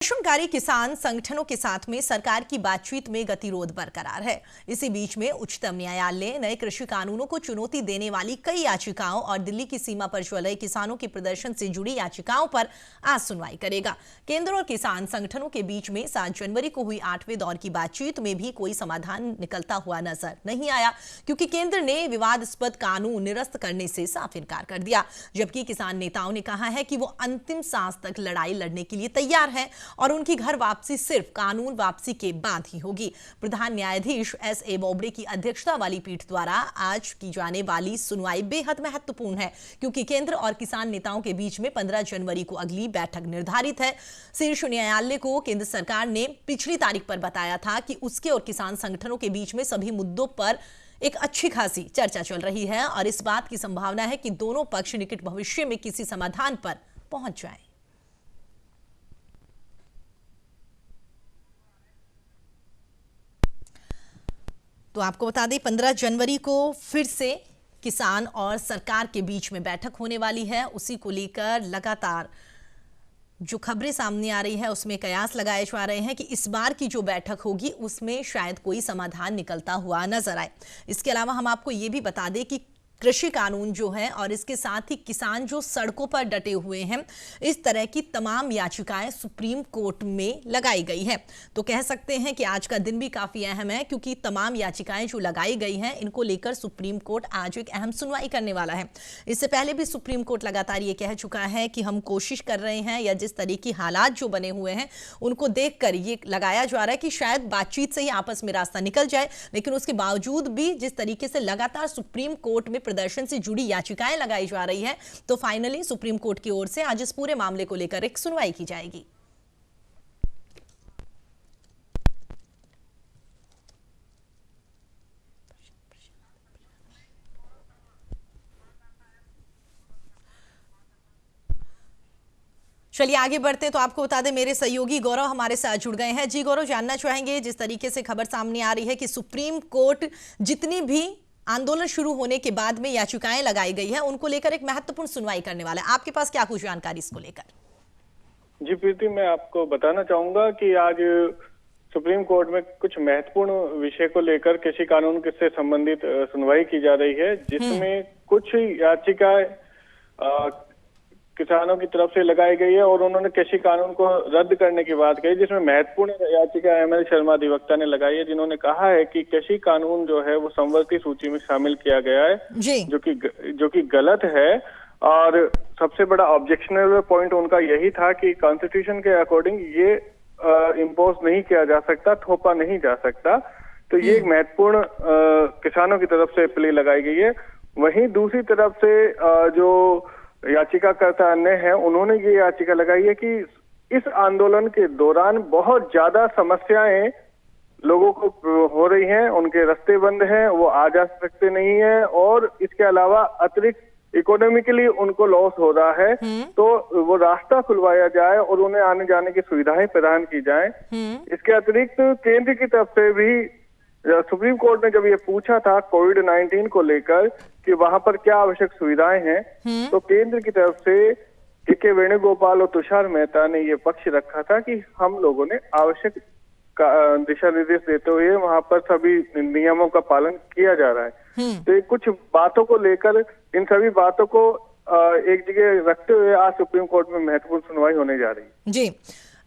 प्रदर्शनकारी किसान संगठनों के साथ में सरकार की बातचीत में गतिरोध बरकरार है। इसी बीच में उच्चतम न्यायालय नए कृषि कानूनों को चुनौती देने वाली कई याचिकाओं और दिल्ली की सीमा पर चल रहे किसानों के प्रदर्शन से जुड़ी याचिकाओं पर आज सुनवाई करेगा। केंद्र और किसान संगठनों के बीच में 7 जनवरी को हुई 8वें दौर की बातचीत में भी कोई समाधान निकलता हुआ नजर नहीं आया, क्योंकि केंद्र ने विवादास्पद कानून निरस्त करने से साफ इनकार कर दिया, जबकि किसान नेताओं ने कहा है कि वो अंतिम सांस तक लड़ाई लड़ने के लिए तैयार है और उनकी घर वापसी सिर्फ कानून वापसी के बाद ही होगी। प्रधान न्यायाधीश एस.ए. बोबडे की अध्यक्षता वाली पीठ द्वारा आज की जाने वाली सुनवाई बेहद महत्वपूर्ण है, क्योंकि केंद्र और किसान नेताओं के बीच में 15 जनवरी को अगली बैठक निर्धारित है। शीर्ष न्यायालय को केंद्र सरकार ने पिछली तारीख पर बताया था कि उसके और किसान संगठनों के बीच में सभी मुद्दों पर एक अच्छी खासी चर्चा चल रही है और इस बात की संभावना है कि दोनों पक्ष निकट भविष्य में किसी समाधान पर पहुंच जाएं। तो आपको बता दें 15 जनवरी को फिर से किसान और सरकार के बीच में बैठक होने वाली है। उसी को लेकर लगातार जो खबरें सामने आ रही है उसमें कयास लगाए जा रहे हैं कि इस बार की जो बैठक होगी उसमें शायद कोई समाधान निकलता हुआ नजर आए। इसके अलावा हम आपको ये भी बता दें कि कृषि कानून जो है और इसके साथ ही किसान जो सड़कों पर डटे हुए हैं, इस तरह की तमाम याचिकाएं सुप्रीम कोर्ट में लगाई गई हैं। तो कह सकते हैं कि आज का दिन भी काफी अहम है, क्योंकि तमाम याचिकाएं जो लगाई गई हैं इनको लेकर सुप्रीम कोर्ट आज एक अहम सुनवाई करने वाला है। इससे पहले भी सुप्रीम कोर्ट लगातार ये कह चुका है कि हम कोशिश कर रहे हैं, या जिस तरह की हालात जो बने हुए हैं उनको देखकर ये लगाया जा रहा है कि शायद बातचीत से ही आपस में रास्ता निकल जाए। लेकिन उसके बावजूद भी जिस तरीके से लगातार सुप्रीम कोर्ट में प्रदर्शन से जुड़ी याचिकाएं लगाई जा रही है, तो फाइनली सुप्रीम कोर्ट की ओर से आज इस पूरे मामले को लेकर एक सुनवाई की जाएगी। चलिए आगे बढ़ते हैं। तो आपको बता दें मेरे सहयोगी गौरव हमारे साथ जुड़ गए हैं। जी गौरव, जानना चाहेंगे, जिस तरीके से खबर सामने आ रही है कि सुप्रीम कोर्ट जितनी भी आंदोलन शुरू होने के बाद में याचिकाएं लगाई गई है उनको लेकर एक महत्वपूर्ण सुनवाई करने वाला है, आपके पास क्या कुछ जानकारी इसको लेकर? जी प्रीति, मैं आपको बताना चाहूंगा कि आज सुप्रीम कोर्ट में कुछ महत्वपूर्ण विषय को लेकर कृषि कानून से संबंधित सुनवाई की जा रही है, जिसमें कुछ याचिकाएं किसानों की तरफ से लगाई गई है और उन्होंने कृषि कानून को रद्द करने की बात कही। जिसमें महत्वपूर्ण याचिका एमएल शर्मा अधिवक्ता ने लगाई है, जिन्होंने कहा है कि कृषि कानून जो है वो संवर्ती सूची में शामिल किया गया है, जो कि गलत है। और सबसे बड़ा ऑब्जेक्शनल पॉइंट उनका यही था कि कॉन्स्टिट्यूशन के अकॉर्डिंग ये इम्पोज नहीं किया जा सकता, थोपा नहीं जा सकता। तो ये एक महत्वपूर्ण किसानों की तरफ से प्ले लगाई गई है। वहीं दूसरी तरफ से जो याचिकाकर्ता अन्य हैं, उन्होंने ये याचिका लगाई है कि इस आंदोलन के दौरान बहुत ज्यादा समस्याएं लोगों को हो रही हैं, उनके रास्ते बंद हैं, वो आ जा सकते नहीं है, और इसके अलावा अतिरिक्त इकोनॉमिकली उनको लॉस हो रहा है। तो वो रास्ता खुलवाया जाए और उन्हें आने जाने की सुविधाएं प्रदान की जाए। इसके अतिरिक्त केंद्र की तरफ से भी सुप्रीम कोर्ट ने जब ये पूछा था कोविड-19 को लेकर कि वहां पर क्या आवश्यक सुविधाएं हैं, तो केंद्र की तरफ से के वेणुगोपाल और तुषार मेहता ने ये पक्ष रखा था कि हम लोगों ने आवश्यक दिशा निर्देश देते हुए वहां पर सभी नियमों का पालन किया जा रहा है। तो ये कुछ बातों को लेकर, इन सभी बातों को एक जगह रखते हुए आज सुप्रीम कोर्ट में महत्वपूर्ण सुनवाई होने जा रही है। जी,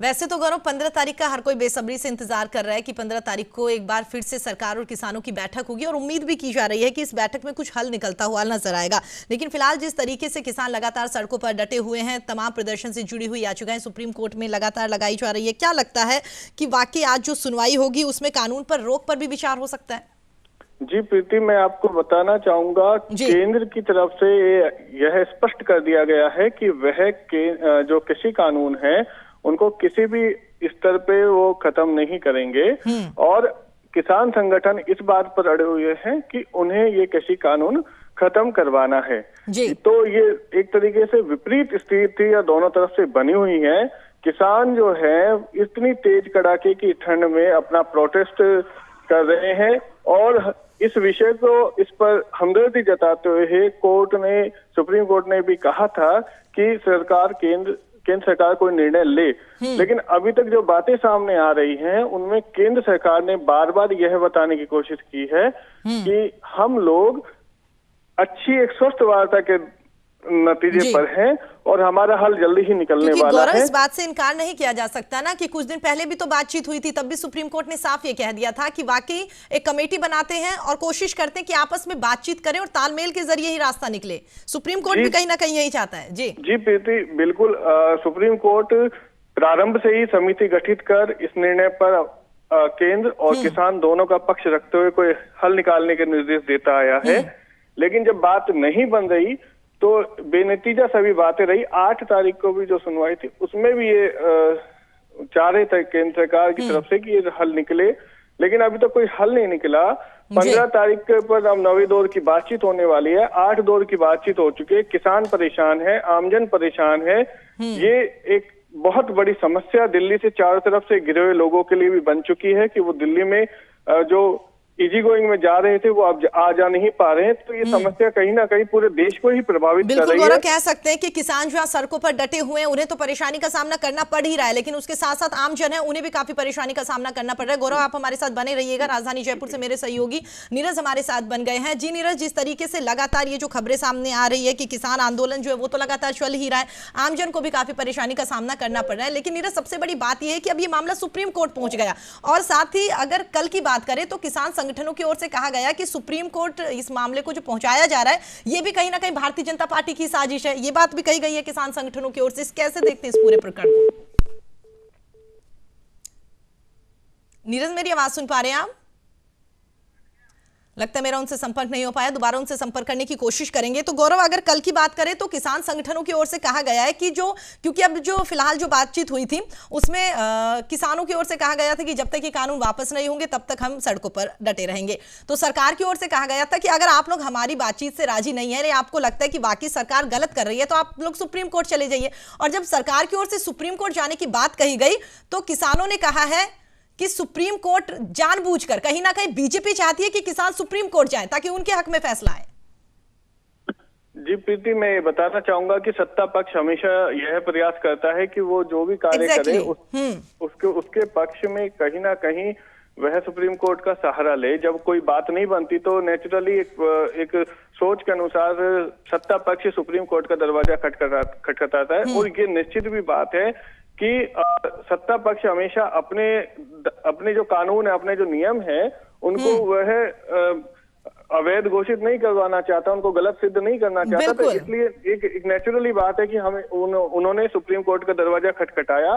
वैसे तो गौरव 15 तारीख का हर कोई बेसब्री से इंतजार कर रहा है कि 15 तारीख को एक बार फिर से सरकार और किसानों की बैठक होगी, और उम्मीद भी की जा रही है कि इस बैठक में कुछ हल निकलता हुआ नजर आएगा। लेकिन फिलहाल जिस तरीके से किसान लगातार सड़कों पर डटे हुए हैं, तमाम प्रदर्शन से जुड़ी हुई याचिकाएं सुप्रीम कोर्ट में लगातार लगाई जा रही है, क्या लगता है कि वाकई आज जो सुनवाई होगी उसमें कानून पर रोक पर भी विचार हो सकता है? जी प्रीति, मैं आपको बताना चाहूंगा, केंद्र की तरफ से यह स्पष्ट कर दिया गया है कि वह जो कृषि कानून है उनको किसी भी स्तर पे वो खत्म नहीं करेंगे, और किसान संगठन इस बात पर अड़े हुए हैं कि उन्हें ये कृषि कानून खत्म करवाना है। तो ये एक तरीके से विपरीत स्थिति या दोनों तरफ से बनी हुई है। किसान जो है इतनी तेज कड़ाके की ठंड में अपना प्रोटेस्ट कर रहे हैं, और इस विषय को, इस पर हमदर्दी जताते हुए सुप्रीम कोर्ट ने भी कहा था कि सरकार केंद्र केंद्र सरकार कोई निर्णय ले। लेकिन अभी तक जो बातें सामने आ रही हैं उनमें केंद्र सरकार ने बार बार यह बताने की कोशिश की है कि हम लोग अच्छी एक स्वस्थ वार्ता के नतीजे पर हैं और हमारा हल जल्दी ही निकलने वाला गौरव, है। इस बात से इनकार नहीं किया जा सकता ना कि कुछ दिन पहले भी तो बातचीत हुई थी, तब भी सुप्रीम कोर्ट ने साफ ये कह दिया था कि वाकई एक कमेटी बनाते हैं और कोशिश करते हैं कि आपस में बातचीत करें और तालमेल के जरिए ही रास्ता निकले। सुप्रीम कोर्ट भी कहीं ना कहीं यही चाहता है। जी प्रीति, बिल्कुल। सुप्रीम कोर्ट प्रारंभ से ही समिति गठित कर इस निर्णय पर केंद्र और किसान दोनों का पक्ष रखते हुए कोई हल निकालने के निर्देश देता आया है। लेकिन जब बात नहीं बन रही तो बेनतीजा सभी बातें रही। 8 तारीख को भी जो सुनवाई थी उसमें भी ये चाह रहे थे केंद्र सरकार की तरफ से कि ये हल निकले, लेकिन अभी तक कोई हल नहीं निकला। 15 तारीख पर अब 9वें दौर की बातचीत होने वाली है। 8 दौर की बातचीत हो चुकी है। किसान परेशान है, आमजन परेशान है। ये एक बहुत बड़ी समस्या दिल्ली से चारों तरफ से घिरे हुए लोगों के लिए भी बन चुकी है कि वो दिल्ली में जो इजी गोइंग में जा रहे थे वो अब आ जा नहीं पा रहे हैं। तो ये समस्या कहीं ना कहीं पूरे देश को ही प्रभावित कर रही है। गौरव, कह सकते हैं कि किसान जो सड़कों पर डटे हुए हैं उन्हें तो परेशानी का सामना करना पड़ ही रहा है, लेकिन उसके साथ साथ आम जन है उन्हें भी काफी परेशानी का सामना करना पड़ रहा है। गौरव, आप हमारे साथ बने रहिएगा। राजधानी जयपुर से मेरे सहयोगी नीरज हमारे साथ बन गए हैं। जी नीरज, जिस तरीके से लगातार ये जो खबरें सामने आ रही है कि किसान आंदोलन जो है वो तो लगातार चल ही रहा है, आमजन को भी काफी परेशानी का सामना करना पड़ रहा है, लेकिन नीरज सबसे बड़ी बात यह है कि अब ये मामला सुप्रीम कोर्ट पहुंच गया और साथ ही अगर कल की बात करें तो किसान संगठनों की ओर से कहा गया कि सुप्रीम कोर्ट इस मामले को जो पहुंचाया जा रहा है ये भी कहीं ना कहीं भारतीय जनता पार्टी की साजिश है। ये बात भी कही गई है किसान संगठनों की ओर से। कैसे देखते हैं इस पूरे प्रकरण को? नीरज, मेरी आवाज सुन पा रहे हैं आप? लगता है मेरा उनसे संपर्क नहीं हो पाया, दोबारा उनसे संपर्क करने की कोशिश करेंगे। तो गौरव, अगर कल की बात करें तो किसान संगठनों की ओर से कहा गया है कि क्योंकि अब जो फिलहाल जो बातचीत हुई थी उसमें किसानों की ओर से कहा गया था कि जब तक ये कानून वापस नहीं होंगे तब तक हम सड़कों पर डटे रहेंगे। तो सरकार की ओर से कहा गया था कि अगर आप लोग हमारी बातचीत से राजी नहीं है या आपको लगता है कि वाकई सरकार गलत कर रही है तो आप लोग सुप्रीम कोर्ट चले जाइए। और जब सरकार की ओर से सुप्रीम कोर्ट जाने की बात कही गई तो किसानों ने कहा है कि सुप्रीम कोर्ट जानबूझकर, कहीं ना कहीं बीजेपी चाहती है कि किसान सुप्रीम कोर्ट जाए ताकि उनके हक में फैसला आए। जी प्रीति, मैं ये बताना चाहूंगा कि सत्ता पक्ष हमेशा यह प्रयास करता है कि वो जो भी कार्य करे उसके पक्ष में कहीं ना कहीं वह सुप्रीम कोर्ट का सहारा ले। जब कोई बात नहीं बनती तो नेचुरली एक सोच के अनुसार सत्ता पक्ष सुप्रीम कोर्ट का दरवाजा खटखटाता है। और ये निश्चित भी बात है कि सत्ता पक्ष हमेशा अपने जो कानून है, अपने जो नियम है, उनको वह अवैध घोषित नहीं करवाना चाहता, उनको गलत सिद्ध नहीं करना चाहता। तो इसलिए एक नेचुरली बात है कि हमें उन्होंने सुप्रीम कोर्ट का दरवाजा खटखटाया।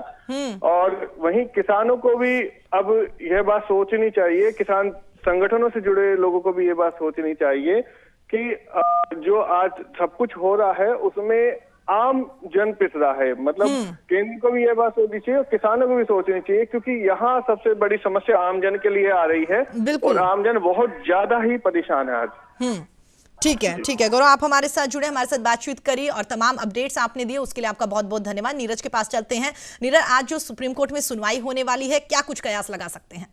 और वहीं किसानों को भी अब यह बात सोचनी चाहिए, किसान संगठनों से जुड़े लोगों को भी ये बात सोचनी चाहिए कि जो आज सब कुछ हो रहा है उसमें आम जन पिस रहा है। मतलब केंद्र को भी यह बात सोचनी चाहिए और किसानों को भी सोचनी चाहिए, क्योंकि यहाँ सबसे बड़ी समस्या आमजन के लिए आ रही है और आमजन बहुत ज्यादा ही परेशान है आज। ठीक है गौरव, आप हमारे साथ जुड़े, हमारे साथ बातचीत करी और तमाम अपडेट्स आपने दिए उसके लिए आपका बहुत बहुत धन्यवाद। नीरज के पास चलते हैं। नीरज, आज जो सुप्रीम कोर्ट में सुनवाई होने वाली है, क्या कुछ कयास लगा सकते हैं?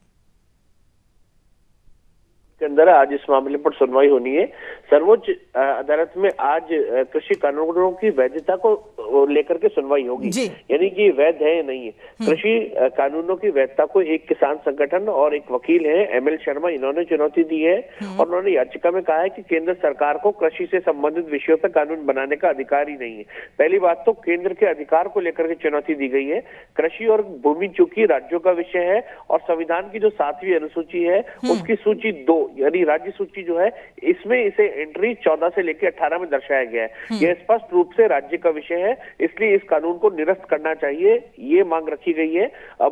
के अंदर आज इस मामले पर सुनवाई होनी है। सर्वोच्च अदालत में आज कृषि कानूनों की वैधता को लेकर के सुनवाई होगी, यानी कि वैध है या नहीं है। कृषि कानूनों की वैधता को एक किसान संगठन और एक वकील है ML शर्मा, इन्होंने चुनौती दी है और उन्होंने याचिका में कहा है कि केंद्र सरकार को कृषि से संबंधित विषयों पर कानून बनाने का अधिकार ही नहीं है। पहली बात तो केंद्र के अधिकार को लेकर के चुनौती दी गई है। कृषि और भूमि चूंकि राज्यों का विषय है और संविधान की जो 7वीं अनुसूची है उसकी सूची 2 यानी राज्य सूची जो है, इसमें इसे एंट्री 14 से लेकर 18 में दर्शाया गया है। यह स्पष्ट रूप से राज्य का विषय है, इसलिए इस कानून को निरस्त करना चाहिए, ये मांग रखी गई है।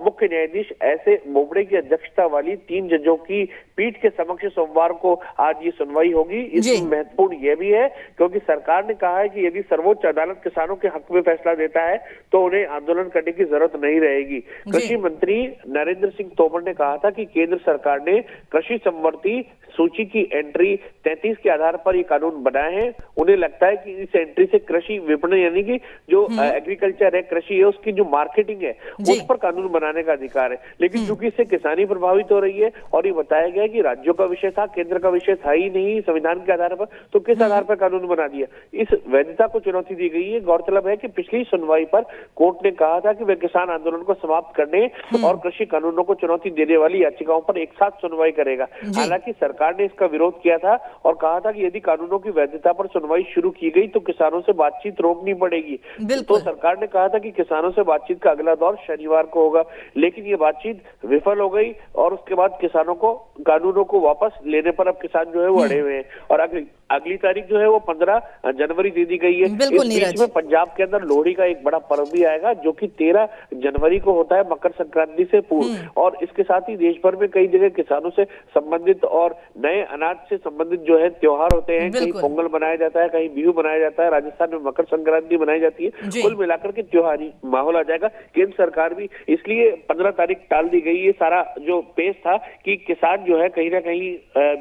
मुख्य न्यायाधीश ऐसे बोबड़े की अध्यक्षता वाली 3 जजों की पीठ के समक्ष सोमवार को आज ये सुनवाई होगी। इसमें महत्वपूर्ण यह भी है क्योंकि सरकार ने कहा है कि यदि सर्वोच्च अदालत किसानों के हक में फैसला देता है तो उन्हें आंदोलन करने की जरूरत नहीं रहेगी। कृषि मंत्री नरेंद्र सिंह तोमर ने कहा था कि केंद्र सरकार ने कृषि संवर्ती सूची की एंट्री 33 के आधार पर ये कानून बनाए हैं। उन्हें लगता है कि इस एंट्री से कृषि विपणन यानी कि जो एग्रीकल्चर है, कृषि है, उसकी जो मार्केटिंग है उस पर कानून बनाने का अधिकार है। लेकिन चूंकि इससे किसानी प्रभावित हो रही है और ये बताया गया कि राज्यों का विषय था, केंद्र का विषय था ही नहीं संविधान के आधार पर, तो किस आधार पर कानून बना दिया? इस वैधता को चुनौती दी गई है। गौरतलब है कि पिछली सुनवाई पर कोर्ट ने कहा था कि वे किसान आंदोलन को समाप्त करने और कृषि कानूनों को चुनौती देने वाली याचिकाओं पर एक साथ सुनवाई करेगा। हालांकि सरकार ने इसका विरोध किया था और कहा था कि यदि कानूनों की वैधता पर सुनवाई शुरू की गई तो किसानों से बातचीत रोकनी पड़ेगी। तो सरकार ने कहा था कि किसानों से बातचीत का अगला दौर शनिवार को होगा, लेकिन ये बातचीत विफल हो गई और उसके बाद किसानों को कानूनों को वापस लेने पर अब किसान जो है वो अड़े हुए हैं और अगली तारीख जो है वो 15 जनवरी दे दी गई है। इस बीच में पंजाब के अंदर लोहड़ी का एक बड़ा पर्व भी आएगा जो कि 13 जनवरी को होता है, मकर संक्रांति से पूर्व। और इसके साथ ही देश भर में कई जगह किसानों से संबंधित और नए अनाज से संबंधित जो है त्योहार होते हैं। कहीं पोंगल मनाया जाता है, कहीं बिहू मनाया जाता है, राजस्थान में मकर संक्रांति मनाई जाती है। कुल मिलाकर के त्योहारी माहौल आ जाएगा। केंद्र सरकार भी इसलिए 15 तारीख टाल दी गई। ये सारा जो पेश था कि किसान जो है कहीं ना कहीं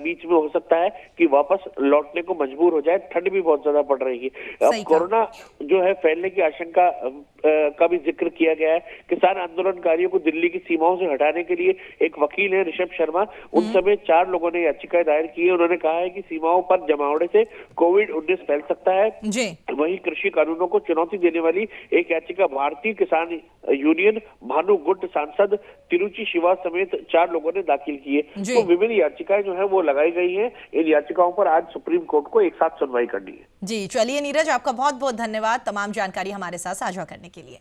बीच में हो सकता है कि वापस लौटने को मजबूर हो जाए। ठंड भी बहुत ज्यादा पड़ रही है। अब कोरोना जो है फैलने की आशंका का भी जिक्र किया गया है। किसान आंदोलनकारियों को दिल्ली की सीमाओं से हटाने के लिए एक वकील है ऋषभ शर्मा, उन समेत 4 लोगों ने याचिकाएं दायर की है। उन्होंने कहा है कि सीमाओं पर जमावड़े से कोविड-19 फैल सकता है। वहीं कृषि कानूनों को चुनौती देने वाली एक याचिका भारतीय किसान यूनियन भानु गुट सांसद तिरुचि शिवा समेत 4 लोगों ने दाखिल की है। तो विभिन्न याचिकाएं जो है वो लगाई गई है। इन याचिकाओं पर आज सुप्रीम कोर्ट को एक साथ सुनवाई करनी है। जी चलिए नीरज, आपका बहुत बहुत धन्यवाद तमाम जानकारी हमारे साथ साझा करने के लिए।